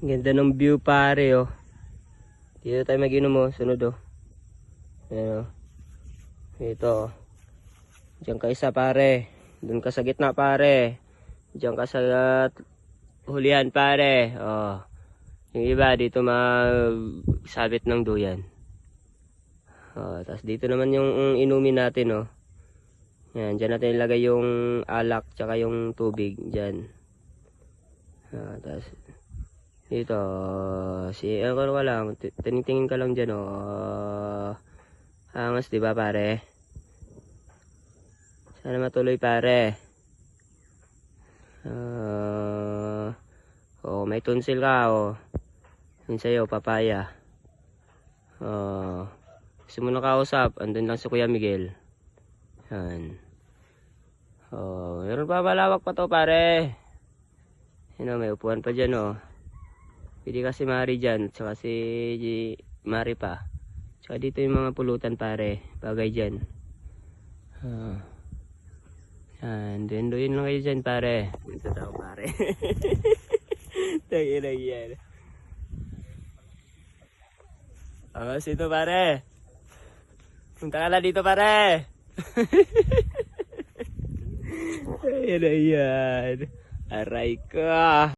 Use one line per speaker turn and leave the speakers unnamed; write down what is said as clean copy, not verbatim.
Ganda ng view pare oh. Dito tayo mag-inom oh. Sunod oh. Ayan oh. Ito oh. Diyan ka isa pare. Doon ka sa gitna pare. Diyan ka sa hulihan pare. Oh. Yung iba dito magsabit ng duyan. Oh, tapos dito naman yung inumin natin oh. Yan, diyan natin ilagay yung alak tsaka yung tubig diyan. Tapos dito ano ka lang, tingin ka lang diyan oh. Angas 'di ba pare? Sana matuloy pare. Oh, may tonsil ka oh. Yun sa'yo, papaya. Gusto mo nakausap, andun lang si Kuya Miguel. Yan. Meron pa malawak pa to pare. Yun, may upuan pa dyan oh. Pwede kasi Mari dyan, tsaka si Mari pa. Tsaka dito yung mga pulutan pare, bagay dyan. Yan, duyan lang kayo dyan pare. Ito daw pare. Tangin na yan. Ito pare. Punta ka na dito pare. Ayan na yan. Aray ka.